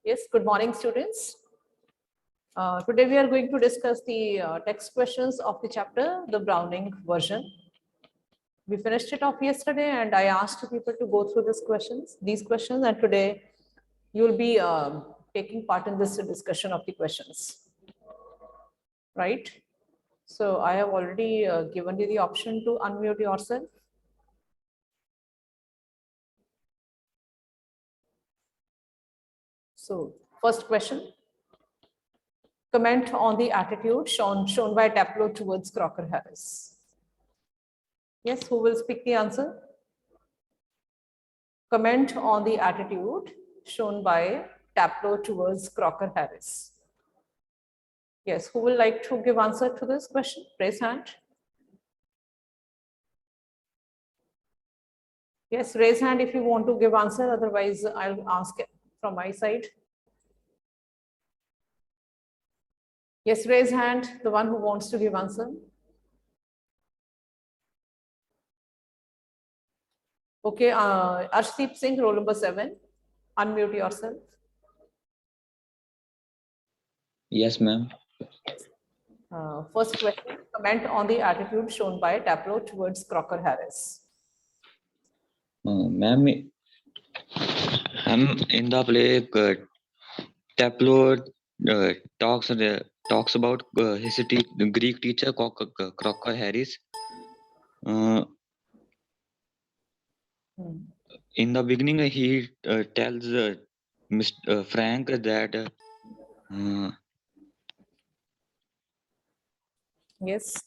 Yes, good morning, students. Today we are going to discuss the text questions of the chapter, the Browning version. We finished it off yesterday and I asked people to go through these questions, and today you will be taking part in this discussion of the questions, right? So I have already given you the option to unmute yourself. So first question. Comment on the attitude shown by Taplow towards Crocker Harris. Yes, who will speak the answer? Comment on the attitude shown by Taplow towards Crocker Harris. Yes, who will like to give answer to this question? Raise hand. Yes, raise hand if you want to give answer, otherwise I'll ask it from my side. Yes, raise hand, the one who wants to give answer. Okay, Arshdeep Singh, roll number 7. Unmute yourself. Yes, ma'am. First question, comment on the attitude shown by Taplow towards Crocker Harris. Ma'am, in the play, Taplow talks about his Greek teacher Crocker Harris. In the beginning, he tells Mr. Frank that yes.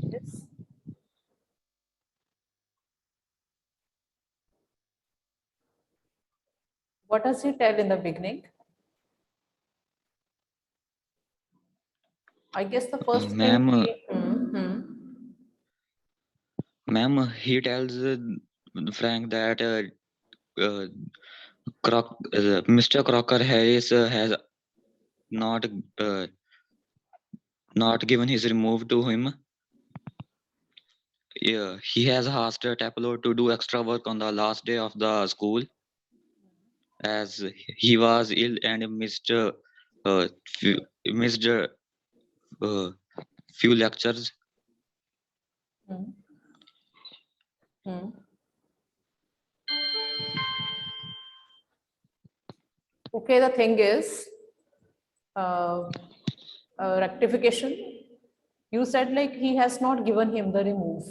Yes. What does he tell in the beginning? I guess the first thing. Ma'am, he tells Frank that Mr. Crocker Harris has not given his remove to him. Yeah, he has asked Taplow to do extra work on the last day of the school, as he was ill and missed few lectures. Okay, the thing is, rectification. You said like he has not given him the remove.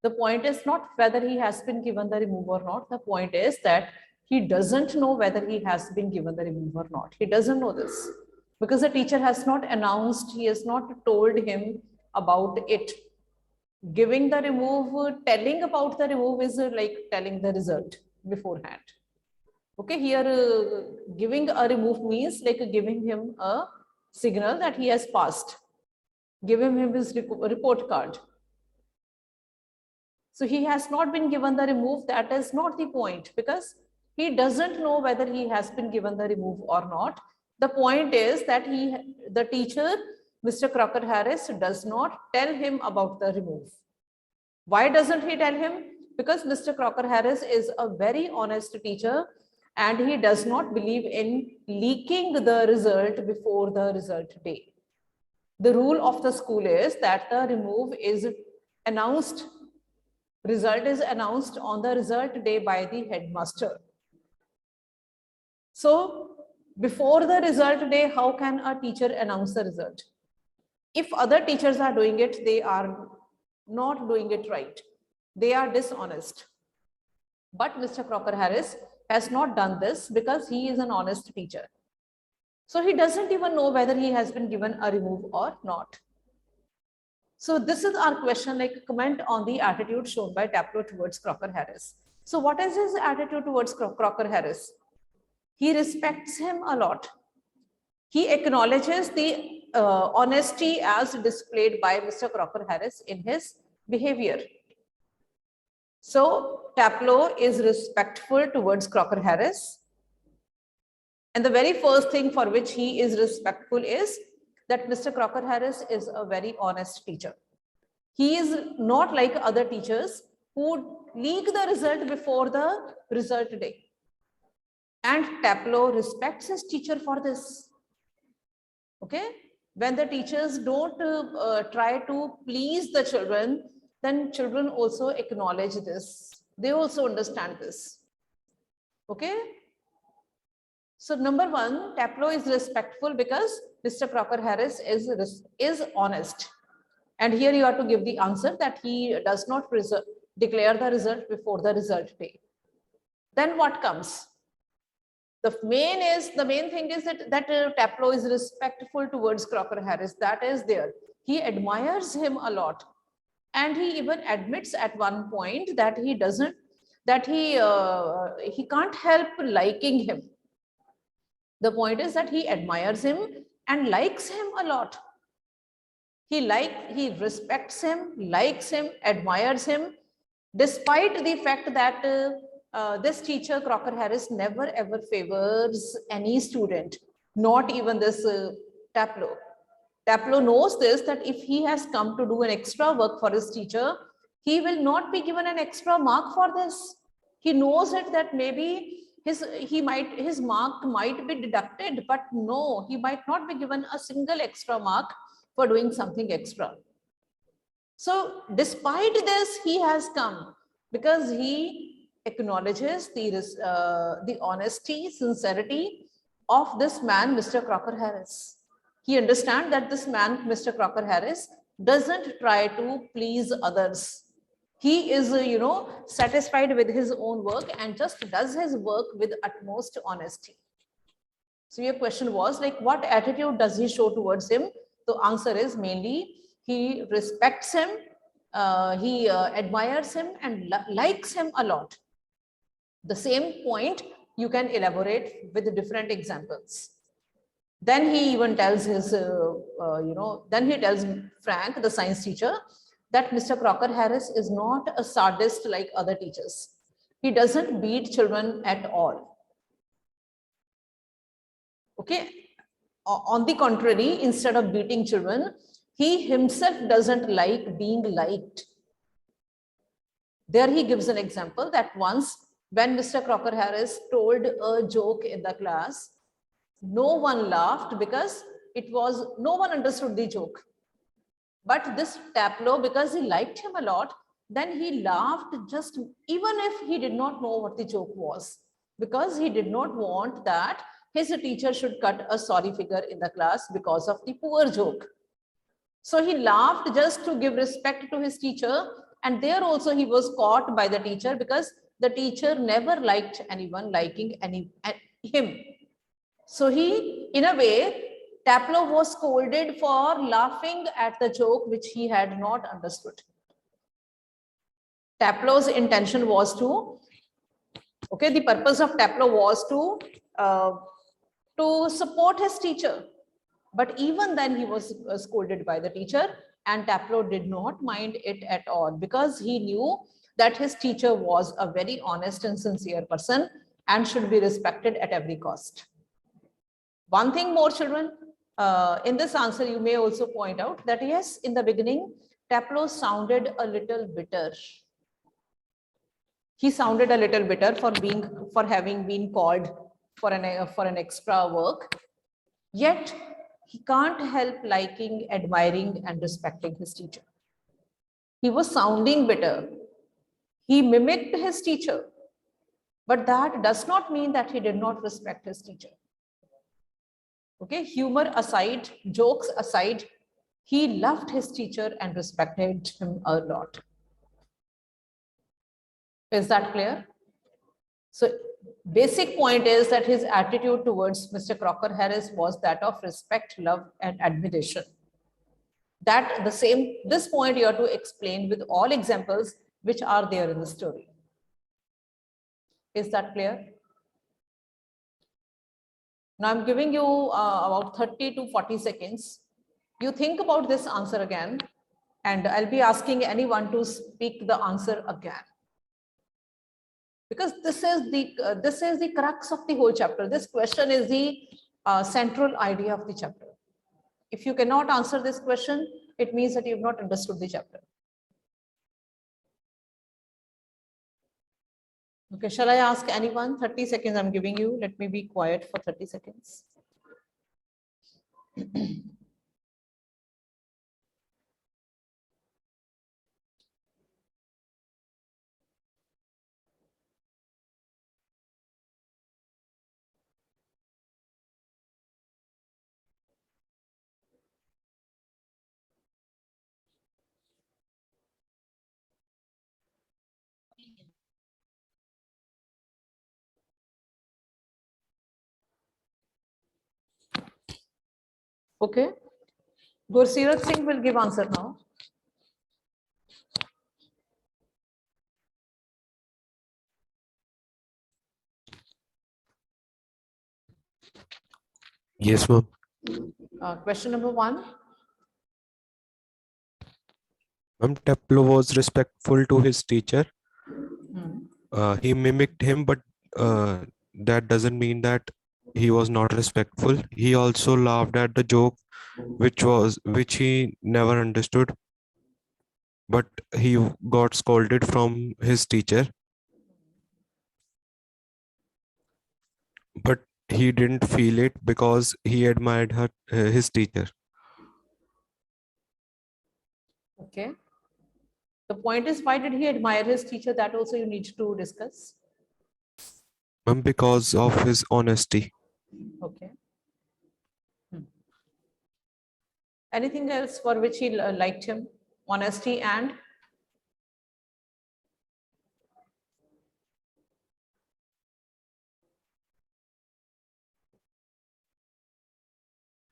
The point is not whether he has been given the remove or not. The point is that he doesn't know whether he has been given the remove or not. He doesn't know this because the teacher has not announced, he has not told him about it. Giving the remove, telling about the remove is like telling the result beforehand. Okay, here giving a remove means like giving him a signal that he has passed. Give him his report card. So he has not been given the remove. That is not the point, because he doesn't know whether he has been given the remove or not. The point is that the teacher, Mr. Crocker Harris, does not tell him about the remove. Why doesn't he tell him? Because Mr. Crocker Harris is a very honest teacher and he does not believe in leaking the result before the result day. The rule of the school is that the remove is announced, result is announced on the result day by the headmaster. So before the result day, how can a teacher announce the result? If other teachers are doing it, they are not doing it right. They are dishonest. But Mr. Crocker Harris has not done this because he is an honest teacher. So he doesn't even know whether he has been given a remove or not. So this is our question, like comment on the attitude shown by Taplow towards Crocker Harris. So what is his attitude towards Crocker Harris? He respects him a lot. He acknowledges the honesty as displayed by Mr. Crocker Harris in his behavior. So Taplow is respectful towards Crocker Harris. And the very first thing for which he is respectful is that Mr. Crocker Harris is a very honest teacher. He is not like other teachers who leak the result before the result day. And Taplow respects his teacher for this. Okay? When the teachers don't try to please the children, then children also acknowledge this. They also understand this. Okay? So number one, Taplow is respectful because Mr. Crocker Harris is honest. And here you have to give the answer that he does not declare the result before the result day. Then what comes? The main thing is that Taplow is respectful towards Crocker Harris. That is there. He admires him a lot. And he even admits at one point that he can't help liking him. The point is that he admires him and likes him a lot. He respects him, likes him, admires him, despite the fact that this teacher, Crocker Harris, never ever favors any student, not even this Taplow. Taplow knows this, that if he has come to do an extra work for his teacher, he will not be given an extra mark for this. He knows it that maybe his mark might be deducted, but no, he might not be given a single extra mark for doing something extra. So despite this, he has come because he acknowledges the honesty, sincerity of this man, Mr. Crocker Harris. He understands that this man, Mr. Crocker Harris, doesn't try to please others. He is, satisfied with his own work and just does his work with utmost honesty. So your question was like, what attitude does he show towards him? The answer is mainly he respects him, he admires him and likes him a lot. The same point you can elaborate with different examples. Then he even tells his, then he tells Frank, the science teacher, that Mr. Crocker Harris is not a sadist like other teachers. He doesn't beat children at all. Okay. On the contrary, instead of beating children, he himself doesn't like being liked. There he gives an example that once when Mr. Crocker Harris told a joke in the class, no one laughed because no one understood the joke. But this Taplow, because he liked him a lot, then he laughed just even if he did not know what the joke was, because he did not want that his teacher should cut a sorry figure in the class because of the poor joke. So he laughed just to give respect to his teacher. And there also he was caught by the teacher because the teacher never liked anyone liking him. So he, in a way, Taplow was scolded for laughing at the joke which he had not understood. Taplow's intention was to, the purpose of Taplow was to support his teacher. But even then he was scolded by the teacher, and Taplow did not mind it at all because he knew that his teacher was a very honest and sincere person and should be respected at every cost. One thing more, children, in this answer, you may also point out that yes, in the beginning, Taplow sounded a little bitter. He sounded a little bitter for having been called for an extra work. Yet he can't help liking, admiring, and respecting his teacher. He was sounding bitter. He mimicked his teacher, but that does not mean that he did not respect his teacher. Okay, humor aside, jokes aside, he loved his teacher and respected him a lot. Is that clear? So basic point is that his attitude towards Mr. Crocker Harris was that of respect, love, and admiration. This point you have to explain with all examples which are there in the story. Is that clear? Now I'm giving you about 30 to 40 seconds. You think about this answer again, and I'll be asking anyone to speak the answer again. Because this is the crux of the whole chapter. This question is the central idea of the chapter. If you cannot answer this question, it means that you have not understood the chapter. Okay, shall I ask anyone? 30 seconds I'm giving you. Let me be quiet for 30 seconds. Okay. Gursirat Singh will give answer now. Yes, ma'am. Question number 1. Ma'am, Taplo was respectful to his teacher. He mimicked him, but that doesn't mean that he was not respectful. He also laughed at the joke, which he never understood, but he got scolded from his teacher. But he didn't feel it because he admired his teacher. Okay. The point is, why did he admire his teacher? That also you need to discuss. Ma'am, because of his honesty. Okay. Anything else for which he liked him? Honesty and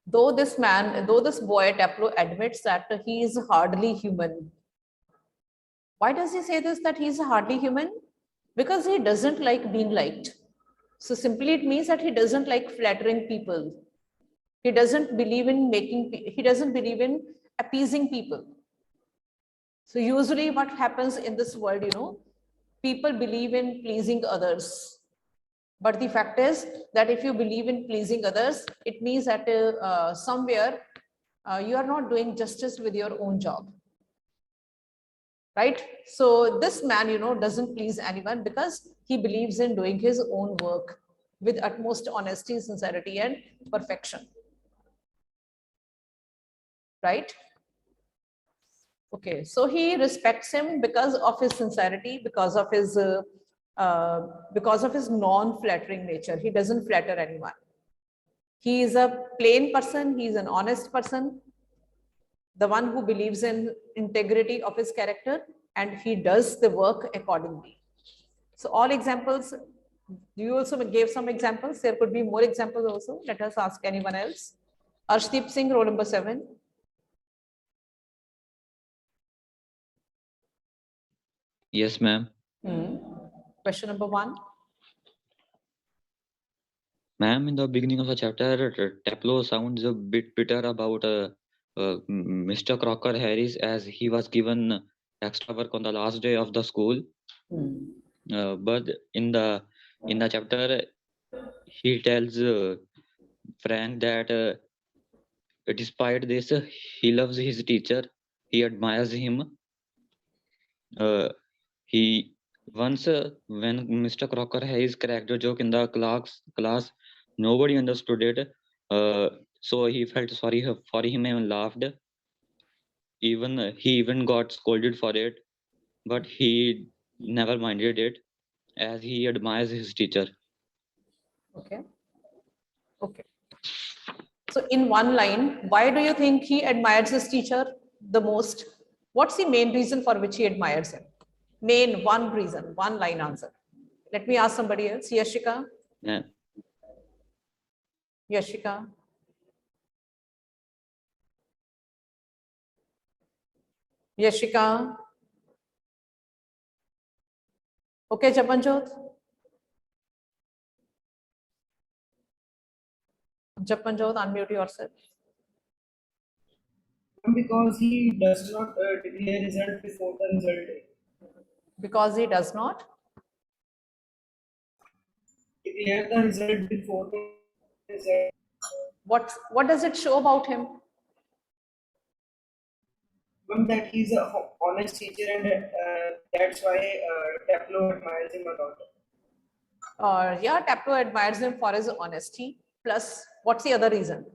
though this boy Taplo admits that he is hardly human. Why does he say this, that he is hardly human? Because he doesn't like being liked. So simply it means that he doesn't like flattering people. He doesn't believe in appeasing people. So usually what happens in this world, people believe in pleasing others. But the fact is that if you believe in pleasing others, it means that somewhere you are not doing justice with your own job. Right? So this man, doesn't please anyone because he believes in doing his own work with utmost honesty, sincerity, and perfection. Right? Okay, so he respects him because of his sincerity, because of his non-flattering nature. He doesn't flatter anyone. He is a plain person. He is an honest person, the one who believes in integrity of his character, and he does the work accordingly. So all examples, you also gave some examples. There could be more examples also. Let us ask anyone else. Arshdeep Singh, roll number 7. Yes, ma'am. Question number 1. Ma'am, in the beginning of the chapter, Taplo sounds a bit bitter about Mr. Crocker Harris, as he was given extra work on the last day of the school. But in the chapter, he tells Frank that despite this, he loves his teacher. He admires him. He once, when Mr. Crocker Harris cracked a joke in the class, nobody understood it. So he felt sorry for him and laughed. He even got scolded for it, but he never minded it, as he admires his teacher. Okay. Okay. So in one line, why do you think he admires his teacher the most? What's the main reason for which he admires him? Main one reason, one line answer. Let me ask somebody else. Yashika. Yeah. Yashika. Yashika. Okay, Japanjot. Japanjot, unmute yourself. Because he does not declare result before the result day. Because he does not Declare the result before the result. what does it show about him? Ma'am, that he's a honest teacher, and that's why Taplow admires him a lot. Yeah, Taplow admires him for his honesty. Plus, what's the other reason?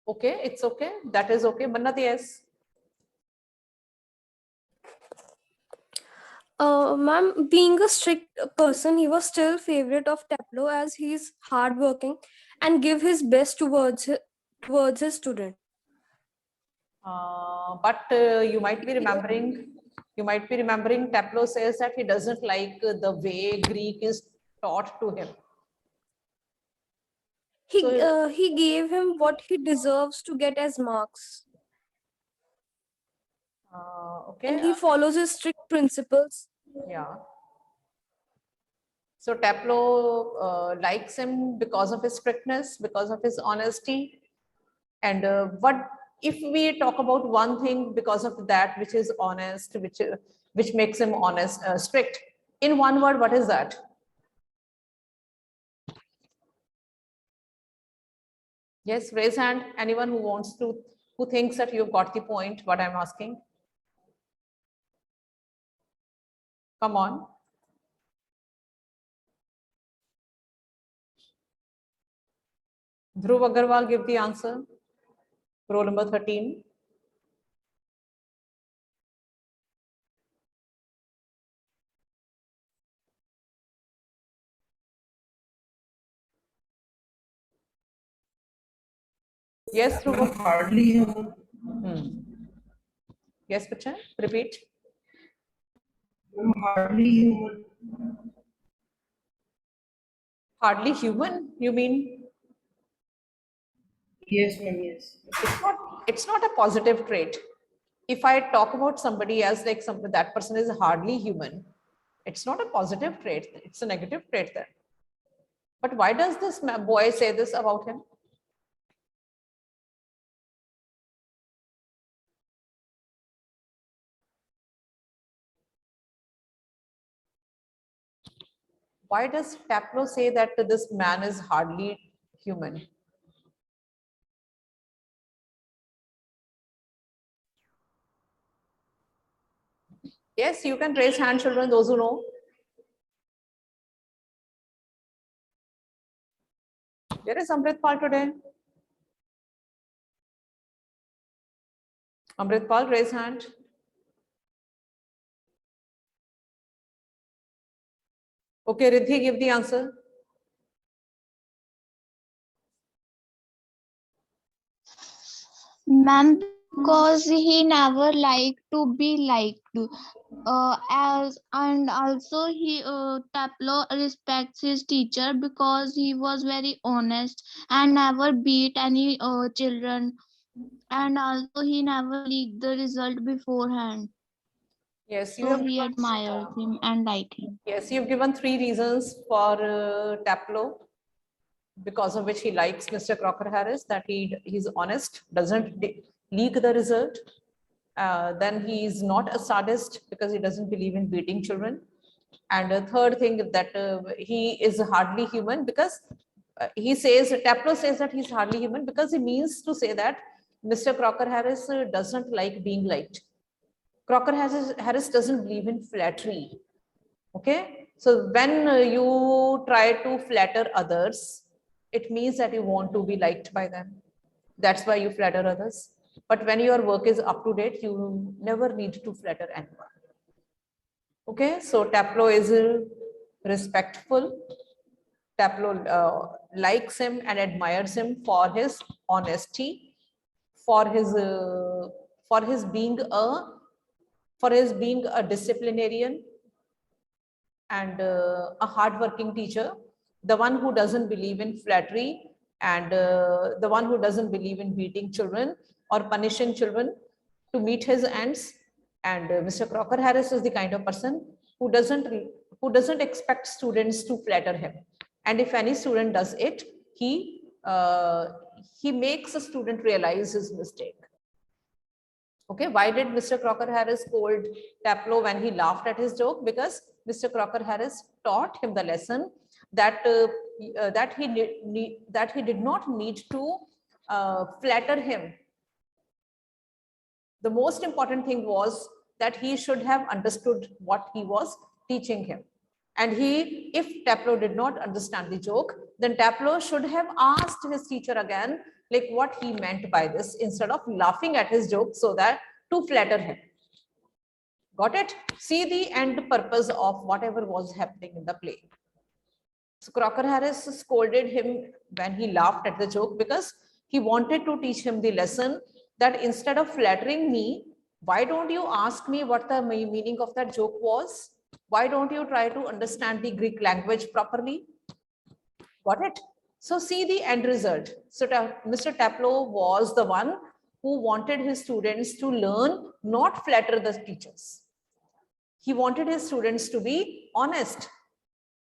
Okay, it's okay. That is okay. Mannat, yes. Ma'am, being a strict person, he was still favorite of Taplow as he's hardworking and give his best towards his student. But you might be remembering Taplow says that he doesn't like the way Greek is taught to him. He gave him what he deserves to get as marks. Okay. And he follows his strict principles. Yeah. So Taplow likes him because of his strictness, because of his honesty. And what if we talk about one thing because of that, which is honest, which makes him honest, strict? In one word, what is that? Yes, raise hand. Anyone who wants to, who thinks that you've got the point, what I'm asking? Come on. Dhruv Agarwal, give the answer. Roll number 13. Yes, Dhruv. Hardly human. Yes, Bachchan, repeat. Hardly human. Hardly human, you mean? Yes, ma'am, yes. It's not a positive trait. If I talk about somebody as like that person is hardly human, it's not a positive trait, it's a negative trait then. But why does this boy say this about him? Why does Taplow say that this man is hardly human? Yes, you can raise hand, children, those who know. Where is Amritpal today? Amritpal, raise hand. Okay, Riddhi, give the answer. Ma'am, because he never liked to be liked. And also he Taplow respects his teacher because he was very honest and never beat any children, and also he never leaked the result beforehand. Yes, you So have he given, admires him and like him. yes, you've given 3 reasons for Taplow, because of which he likes Mr. Crocker Harris, that he's honest, doesn't leak the result. Then he is not a sadist because he doesn't believe in beating children. And a third thing that he is hardly human because Taplow says that he's hardly human because he means to say that Mr. Crocker Harris doesn't like being liked. Crocker Harris doesn't believe in flattery. Okay, so when you try to flatter others, it means that you want to be liked by them. That's why you flatter others. But when your work is up to date, you never need to flatter anyone. Okay, so Taplow is respectful. Taplow likes him and admires him for his honesty, for his being a disciplinarian and a hardworking teacher, the one who doesn't believe in flattery and the one who doesn't believe in beating children or punishing children to meet his ends. And Mr. Crocker Harris is the kind of person who doesn't expect students to flatter him. And if any student does it, he makes a student realize his mistake. Okay, why did Mr. Crocker Harris scold Taplow when he laughed at his joke? Because Mr. Crocker Harris taught him the lesson that that he did not need to flatter him. The most important thing was that he should have understood what he was teaching him. And if Taplow did not understand the joke, then Taplow should have asked his teacher again, like what he meant by this, instead of laughing at his joke so that to flatter him. Got it? See the end purpose of whatever was happening in the play. So Crocker Harris scolded him when he laughed at the joke because he wanted to teach him the lesson that instead of flattering me, why don't you ask me what the meaning of that joke was? Why don't you try to understand the Greek language properly? Got it? So see the end result. So Mr. Taplow was the one who wanted his students to learn, not flatter the teachers. He wanted his students to be honest,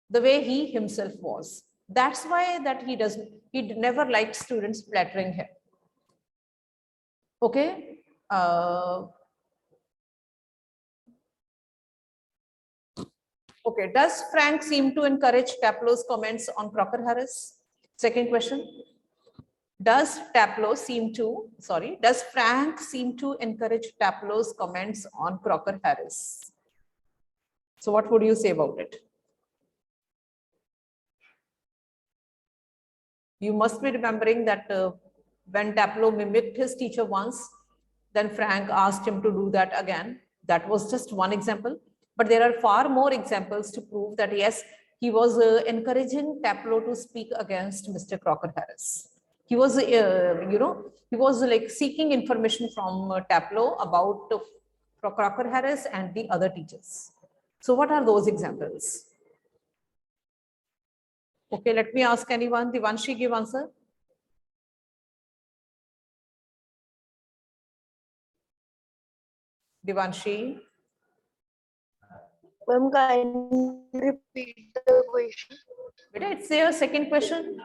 the way he himself was. That's why that he never liked students flattering him. Okay. Okay, does Frank seem to encourage Taplow's comments on Crocker Harris? Second question. Does Frank seem to encourage Taplow's comments on Crocker Harris? So what would you say about it? You must be remembering that when Taplow mimicked his teacher once, then Frank asked him to do that again. That was just one example. But there are far more examples to prove that, yes, he was encouraging Taplow to speak against Mr. Crocker Harris. He was, he was like seeking information from Taplow about Crocker Harris and the other teachers. So what are those examples? Okay, let me ask anyone. Devanshi, give answer. Devanshi. Ma'am, can you repeat the question? It's a second question.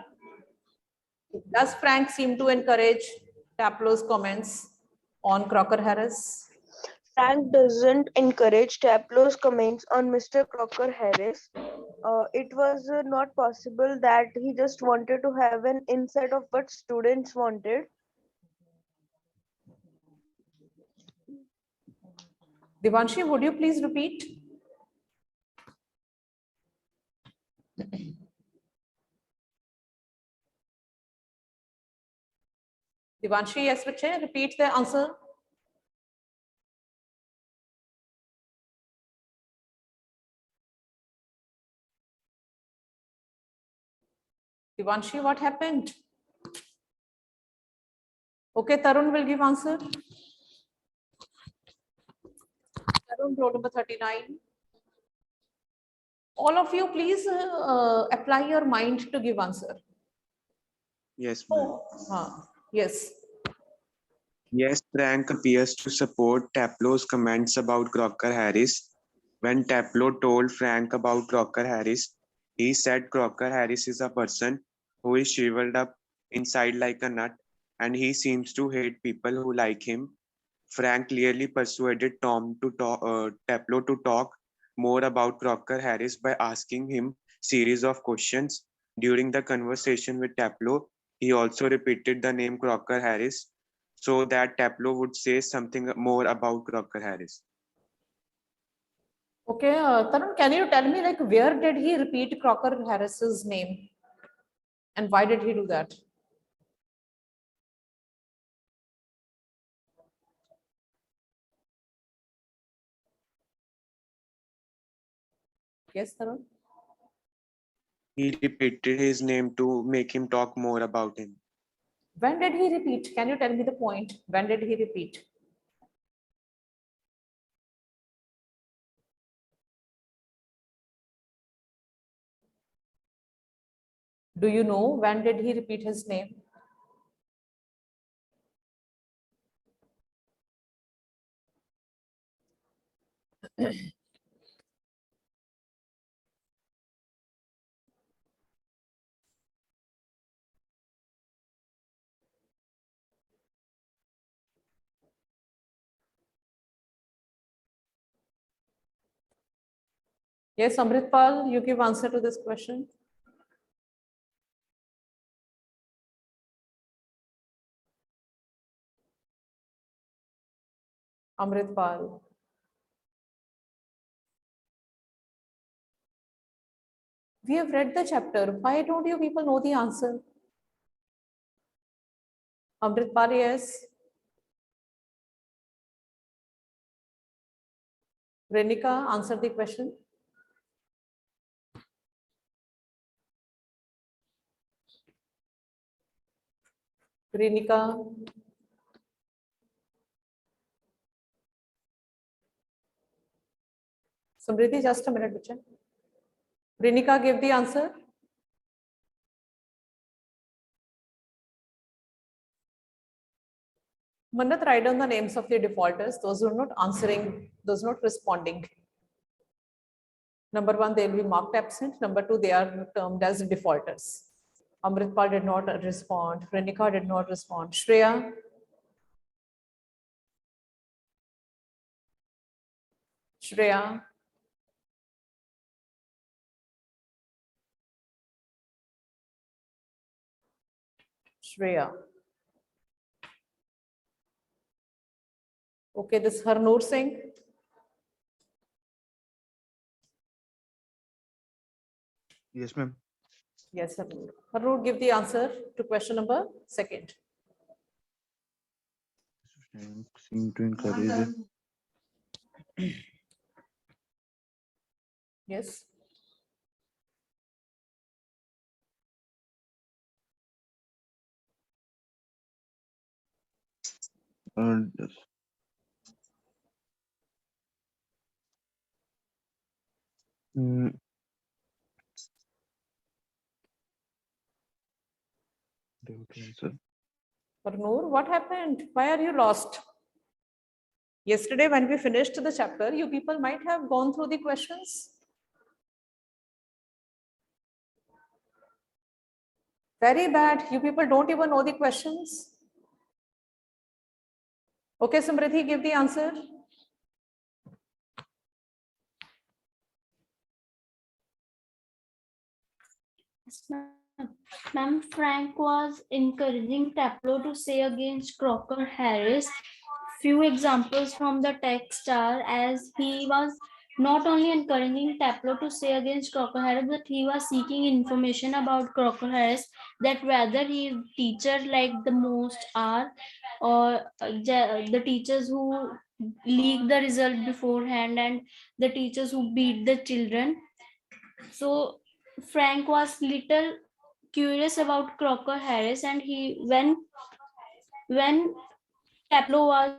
Does Frank seem to encourage Taplow's comments on Crocker Harris? Frank doesn't encourage Taplow's comments on Mr. Crocker Harris. It was not possible that he just wanted to have an insight of what students wanted. Devanshi, would you please repeat? Devanshi, yes, bache, repeat the answer. Devanshi, what happened? Okay, Tarun will give answer. Tarun, roll number 39. All of you, please apply your mind to give answer. Yes, ma'am. Yes. Yes, Frank appears to support Taplow's comments about Crocker Harris. When Taplow told Frank about Crocker Harris, he said Crocker Harris is a person who is shriveled up inside like a nut, and he seems to hate people who like him. Frank clearly persuaded Taplow to talk more about Crocker Harris by asking him series of questions. During the conversation with Taplow, he also repeated the name Crocker Harris so that Taplow would say something more about Crocker Harris. Okay, Tarun, can you tell me, like, where did he repeat Crocker Harris's name? And why did he do that? Yes, Tarun? He repeated his name to make him talk more about him. When did he repeat? Can you tell me the point? When did he repeat? Do you know when did he repeat his name? Yes, Amritpal, you give answer to this question. Amritpal. We have read the chapter. Why don't you people know the answer? Amritpal, yes. Renika, answer the question. Renika. Samriddhi, just a minute, Bicha. Renika, give the answer. Mannat, write down the names of the defaulters, those who are not answering, those not responding. Number one, they will be marked absent. Number two, they are termed as defaulters. Amritpal did not respond. Renika did not respond. Shreya. Shreya. Shreya. Okay, this Harnoor Singh. Yes, ma'am. Yes, Harnoor. Harnoor, give the answer to question number second. Seem to encourage. Yes. Yes. Harnoor, what happened? Why are you lost? Yesterday, when we finished the chapter, you people might have gone through the questions. Very bad. You people don't even know the questions. Okay, Samriddhi, give the answer. Ma'am, Frank was encouraging Taplow to say against Crocker Harris. Few examples from the text are, as he was not only encouraging Taplow to say against Crocker Harris, but he was seeking information about Crocker Harris, that whether his teacher liked the most are, or the teachers who leak the result beforehand and the teachers who beat the children. So Frank was little curious about Crocker Harris, and when Taplow was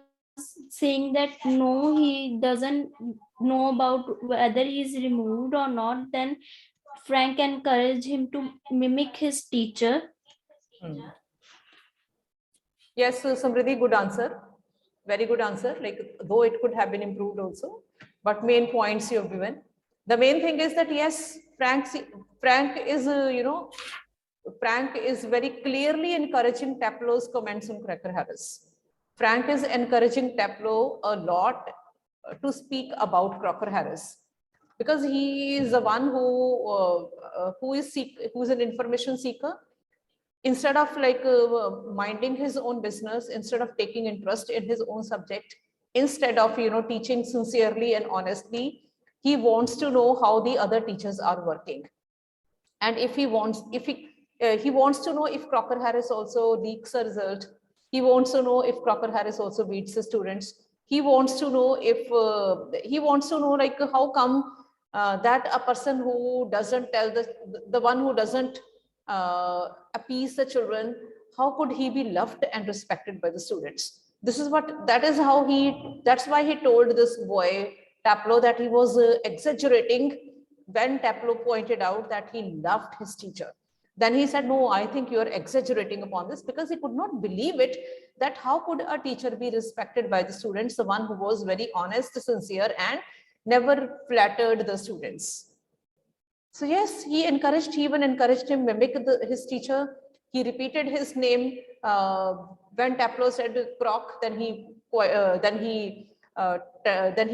saying that no, he doesn't know about whether he's removed or not, then Frank encouraged him to mimic his teacher. Yes, Samriddhi, good answer. Very good answer. Like, though it could have been improved also, but main points you have given. The main thing is that yes, Frank is, Frank is very clearly encouraging Taplow's comments on Crocker Harris. Frank is encouraging Taplow a lot to speak about Crocker Harris, because he is the one who is an information seeker. Instead of like minding his own business, instead of taking interest in his own subject, instead of teaching sincerely and honestly, he wants to know how the other teachers are working. And if he wants to know if Crocker Harris also leaks a result, he wants to know if Crocker Harris also beats the students, he wants to know if like how come that a person who doesn't tell the one who doesn't appease the children, how could he be loved and respected by the students? That's why he told this boy Taplow that he was exaggerating when Taplow pointed out that he loved his teacher. Then he said, no, I think you're exaggerating upon this, because he could not believe it, that how could a teacher be respected by the students, the one who was very honest, sincere, and never flattered the students. So yes, he even encouraged him mimic his teacher. He repeated his name when Taplow said Croc. Then he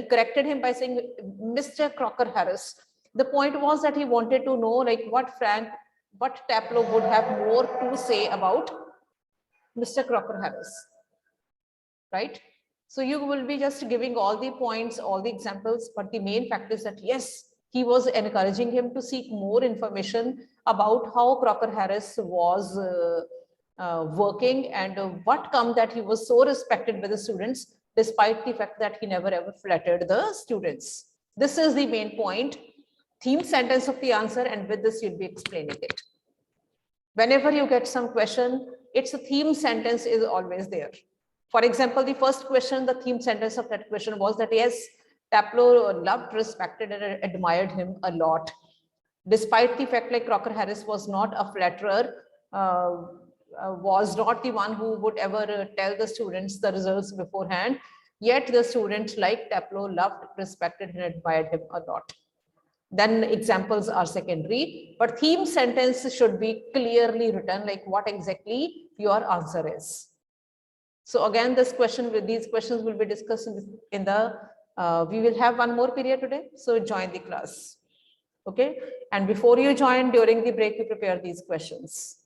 corrected him by saying Mr. Crocker Harris. The point was that he wanted to know like what Taplow would have more to say about Mr. Crocker Harris, right? So you will be just giving all the points, all the examples, but the main fact is that yes, he was encouraging him to seek more information about how Crocker Harris was working and what come that he was so respected by the students, despite the fact that he never ever flattered the students. This is the main point, theme sentence of the answer, and with this you'll be explaining it. Whenever you get some question, it's a theme sentence is always there. For example, the first question, the theme sentence of that question was that yes, Taplow loved, respected, and admired him a lot. Despite the fact like Crocker Harris was not a flatterer, was not the one who would ever tell the students the results beforehand, yet the students like Taplow loved, respected, and admired him a lot. Then examples are secondary, but theme sentence should be clearly written, like what exactly your answer is. So again, this question with these questions will be discussed in the, we will have one more period today. So join the class. Okay. And before you join, during the break, you prepare these questions.